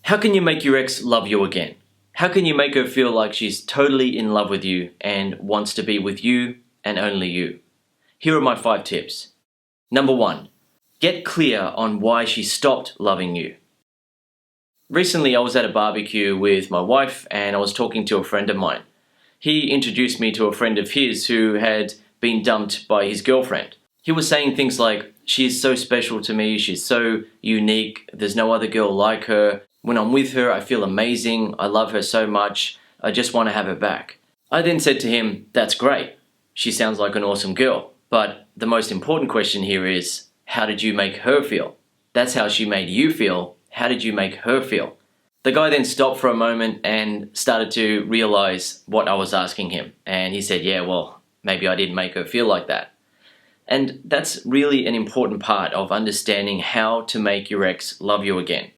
How can you make your ex love you again? How can you make her feel like she's totally in love with you and wants to be with you and only you? Here are my 5 tips. Number 1, get clear on why she stopped loving you. Recently, I was at a barbecue with my wife and I was talking to a friend of mine. He introduced me to a friend of his who had been dumped by his girlfriend. He was saying things like, "She's so special to me, she's so unique, there's no other girl like her. When I'm with her, I feel amazing, I love her so much, I just want to have her back." I then said to him, "That's great. She sounds like an awesome girl. But the most important question here is, how did you make her feel? That's how she made you feel. How did you make her feel?" The guy then stopped for a moment and started to realize what I was asking him. And he said, "Yeah, well, maybe I didn't make her feel like that." And that's really an important part of understanding how to make your ex love you again.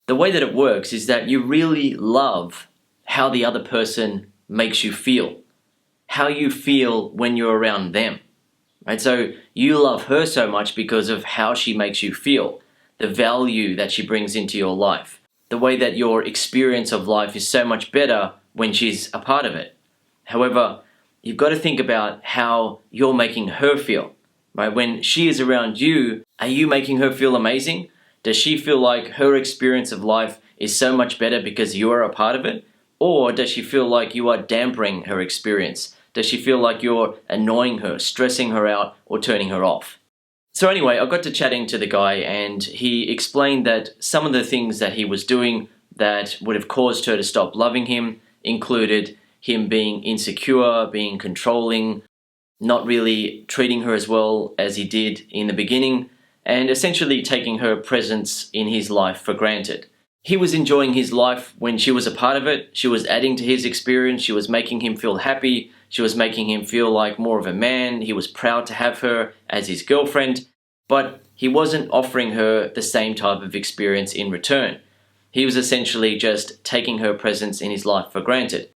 The way that it works is that you really love how the other person makes you feel, how you feel when you're around them. Right? So you love her so much because of how she makes you feel, the value that she brings into your life, the way that your experience of life is so much better when she's a part of it. However, you've got to think about how you're making her feel. Right? When she is around you, are you making her feel amazing? Does she feel like her experience of life is so much better because you are a part of it? Or does she feel like you are dampering her experience? Does she feel like you're annoying her, stressing her out, or turning her off? So anyway, I got to chatting to the guy and he explained that some of the things that he was doing that would have caused her to stop loving him included him being insecure, being controlling, not really treating her as well as he did in the beginning, and essentially taking her presence in his life for granted. He was enjoying his life when she was a part of it. She was adding to his experience. She was making him feel happy. She was making him feel like more of a man. He was proud to have her as his girlfriend, but he wasn't offering her the same type of experience in return. He was essentially just taking her presence in his life for granted.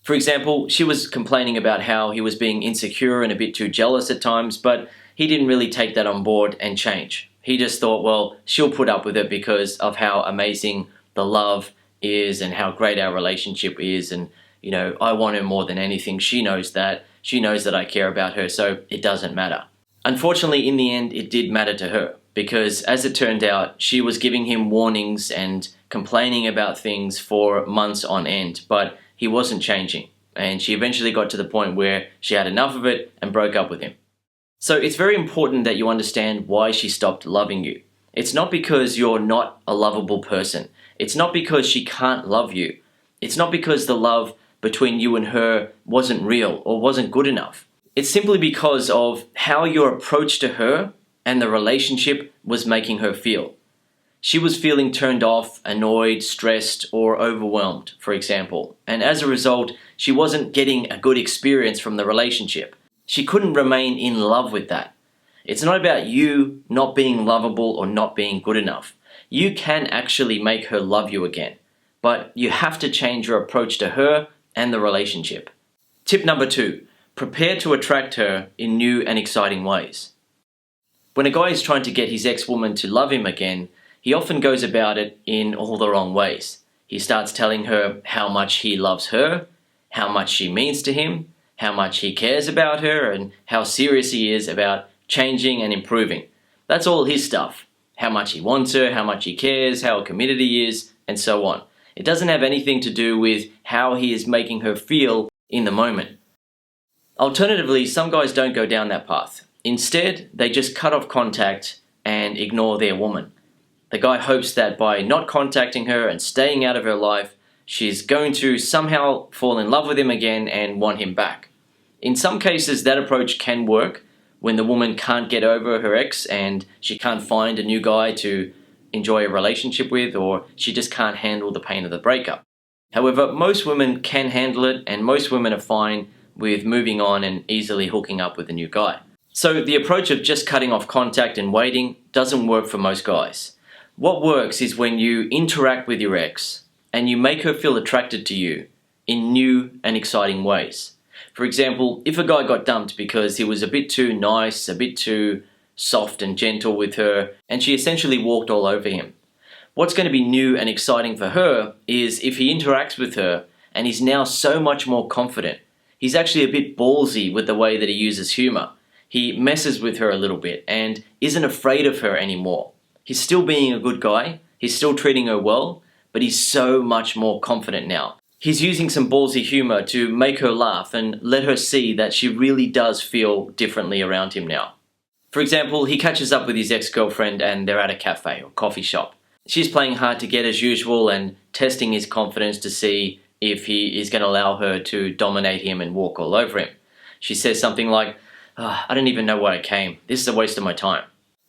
For example, she was complaining about how he was being insecure and a bit too jealous at times, but he didn't really take that on board and change. He just thought, well, she'll put up with it because of how amazing the love is and how great our relationship is. And, I want her more than anything. She knows that. She knows that I care about her, so it doesn't matter. Unfortunately, in the end, it did matter to her because, as it turned out, she was giving him warnings and complaining about things for months on end, but he wasn't changing. And she eventually got to the point where she had enough of it and broke up with him. So it's very important that you understand why she stopped loving you. It's not because you're not a lovable person. It's not because she can't love you. It's not because the love between you and her wasn't real or wasn't good enough. It's simply because of how your approach to her and the relationship was making her feel. She was feeling turned off, annoyed, stressed, or overwhelmed, for example. And as a result, she wasn't getting a good experience from the relationship. She couldn't remain in love with that. It's not about you not being lovable or not being good enough. You can actually make her love you again, but you have to change your approach to her and the relationship. Tip number 2, prepare to attract her in new and exciting ways. When a guy is trying to get his ex-woman to love him again, he often goes about it in all the wrong ways. He starts telling her how much he loves her, how much she means to him, how much he cares about her, and how serious he is about changing and improving. That's all his stuff. How much he wants her, how much he cares, how committed he is, and so on. It doesn't have anything to do with how he is making her feel in the moment. Alternatively, some guys don't go down that path. Instead, they just cut off contact and ignore their woman. The guy hopes that by not contacting her and staying out of her life, she's going to somehow fall in love with him again and want him back. In some cases, that approach can work when the woman can't get over her ex and she can't find a new guy to enjoy a relationship with, or she just can't handle the pain of the breakup. However, most women can handle it and most women are fine with moving on and easily hooking up with a new guy. So the approach of just cutting off contact and waiting doesn't work for most guys. What works is when you interact with your ex and you make her feel attracted to you in new and exciting ways. For example, if a guy got dumped because he was a bit too nice, a bit too soft and gentle with her, and she essentially walked all over him. What's going to be new and exciting for her is if he interacts with her and he's now so much more confident. He's actually a bit ballsy with the way that he uses humor. He messes with her a little bit and isn't afraid of her anymore. He's still being a good guy, he's still treating her well, but he's so much more confident now. He's using some ballsy humor to make her laugh and let her see that she really does feel differently around him now. For example, he catches up with his ex-girlfriend and they're at a cafe or coffee shop. She's playing hard to get as usual and testing his confidence to see if he is going to allow her to dominate him and walk all over him. She says something like, I don't even know why I came. This is a waste of my time.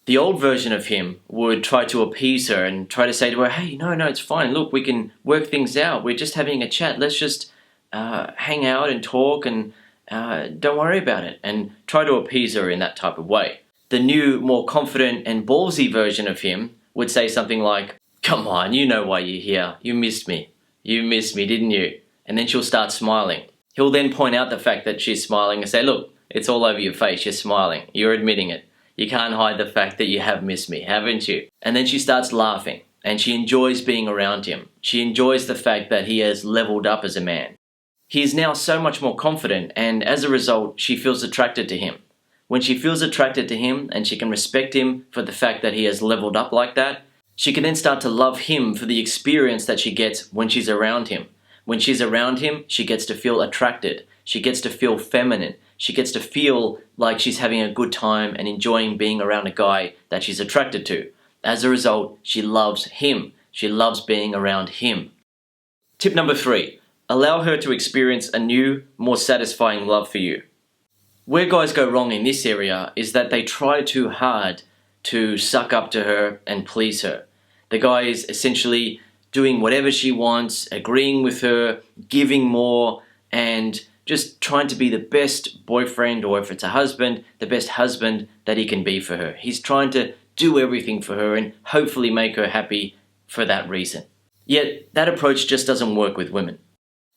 The old version of him would try to appease her and try to say to her, hey, no, it's fine. Look, we can work things out. We're just having a chat. Let's just hang out and talk and don't worry about it. And try to appease her in that type of way. The new, more confident and ballsy version of him would say something like, come on, you know why you're here. You missed me. You missed me, didn't you? And then she'll start smiling. He'll then point out the fact that she's smiling and say, look, it's all over your face. You're smiling. You're admitting it. You can't hide the fact that you have missed me, haven't you? And then she starts laughing and she enjoys being around him. She enjoys the fact that he has leveled up as a man. He is now so much more confident and as a result, she feels attracted to him. When she feels attracted to him and she can respect him for the fact that he has leveled up like that, she can then start to love him for the experience that she gets when she's around him. When she's around him, she gets to feel attracted. She gets to feel feminine. She gets to feel like she's having a good time and enjoying being around a guy that she's attracted to. As a result, she loves him. She loves being around him. Tip number 3, allow her to experience a new, more satisfying love for you. Where guys go wrong in this area is that they try too hard to suck up to her and please her. The guy is essentially doing whatever she wants, agreeing with her, giving more, and just trying to be the best boyfriend, or if it's a husband, the best husband that he can be for her. He's trying to do everything for her and hopefully make her happy for that reason. Yet, that approach just doesn't work with women.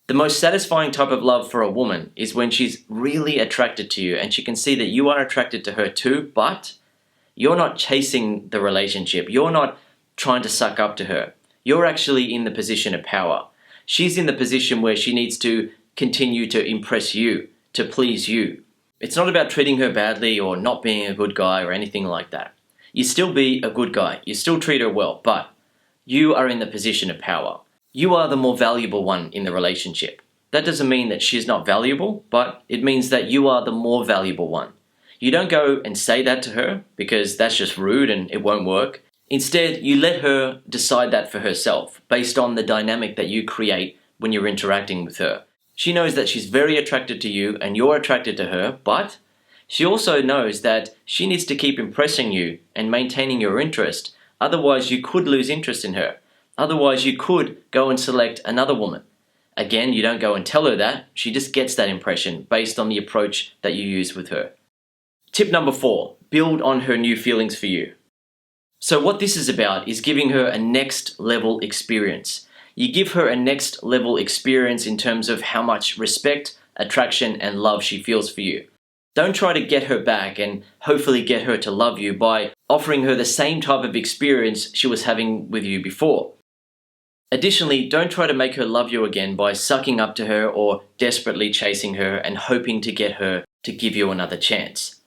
The most satisfying type of love for a woman is when she's really attracted to you and she can see that you are attracted to her too, but you're not chasing the relationship. You're not trying to suck up to her. You're actually in the position of power. She's in the position where she needs to continue to impress you, to please you. It's not about treating her badly or not being a good guy or anything like that. You still be a good guy. You still treat her well, but you are in the position of power. You are the more valuable one in the relationship. That doesn't mean that she's not valuable, but it means that you are the more valuable one. You don't go and say that to her because that's just rude and it won't work. Instead, you let her decide that for herself based on the dynamic that you create when you're interacting with her. She knows that she's very attracted to you and you're attracted to her, but she also knows that she needs to keep impressing you and maintaining your interest. Otherwise, you could lose interest in her. Otherwise, you could go and select another woman. Again, you don't go and tell her that. She just gets that impression based on the approach that you use with her. Tip number 4, build on her new feelings for you. So what this is about is giving her a next level experience. You give her a next level experience in terms of how much respect, attraction, and love she feels for you. Don't try to get her back and hopefully get her to love you by offering her the same type of experience she was having with you before. Additionally, don't try to make her love you again by sucking up to her or desperately chasing her and hoping to get her to give you another chance.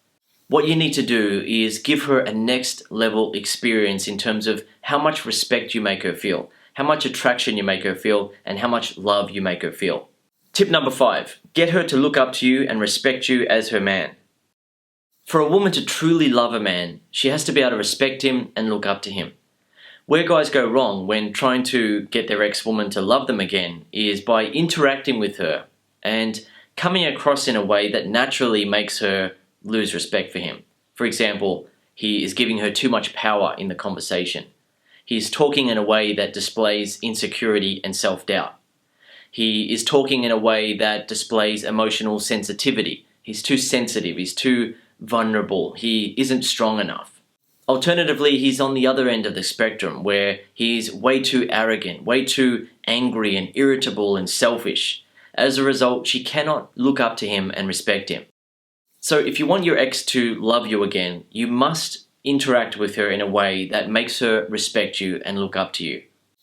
What you need to do is give her a next level experience in terms of how much respect you make her feel, how much attraction you make her feel, and how much love you make her feel. Tip number 5, get her to look up to you and respect you as her man. For a woman to truly love a man, she has to be able to respect him and look up to him. Where guys go wrong when trying to get their ex-woman to love them again is by interacting with her and coming across in a way that naturally makes her lose respect for him. For example, he is giving her too much power in the conversation. He's talking in a way that displays insecurity and self-doubt. He is talking in a way that displays emotional sensitivity. He's too sensitive, he's too vulnerable, he isn't strong enough. Alternatively, he's on the other end of the spectrum where he's way too arrogant, way too angry and irritable and selfish. As a result, she cannot look up to him and respect him. So if you want your ex to love you again, you must interact with her in a way that makes her respect you and look up to you.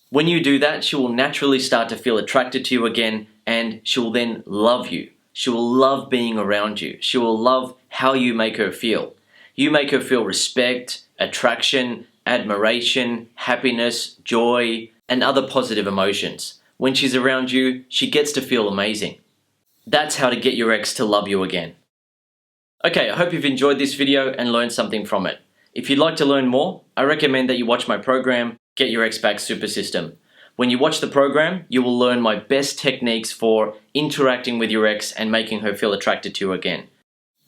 When you do that, she will naturally start to feel attracted to you again, and she will then love you. She will love being around you. She will love how you make her feel. You make her feel respect, attraction, admiration, happiness, joy, and other positive emotions. When she's around you, she gets to feel amazing. That's how to get your ex to love you again. Okay, I hope you've enjoyed this video and learned something from it. If you'd like to learn more, I recommend that you watch my program, Get Your Ex Back Super System. When you watch the program, you will learn my best techniques for interacting with your ex and making her feel attracted to you again.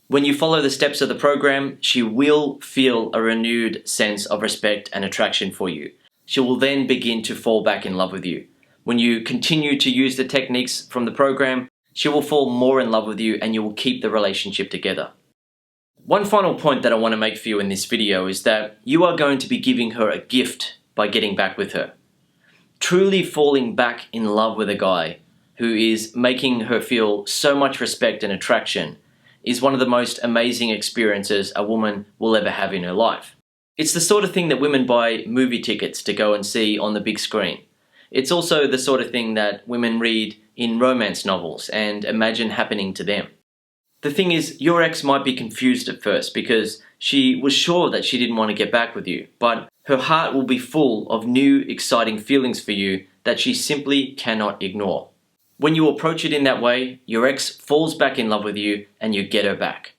When you follow the steps of the program, she will feel a renewed sense of respect and attraction for you. She will then begin to fall back in love with you. When you continue to use the techniques from the program, she will fall more in love with you and you will keep the relationship together. One final point that I want to make for you in this video is that you are going to be giving her a gift by getting back with her. Truly falling back in love with a guy who is making her feel so much respect and attraction is one of the most amazing experiences a woman will ever have in her life. It's the sort of thing that women buy movie tickets to go and see on the big screen. It's also the sort of thing that women read in romance novels and imagine happening to them. The thing is, your ex might be confused at first because she was sure that she didn't want to get back with you, but her heart will be full of new, exciting feelings for you that she simply cannot ignore. When you approach it in that way, your ex falls back in love with you and you get her back.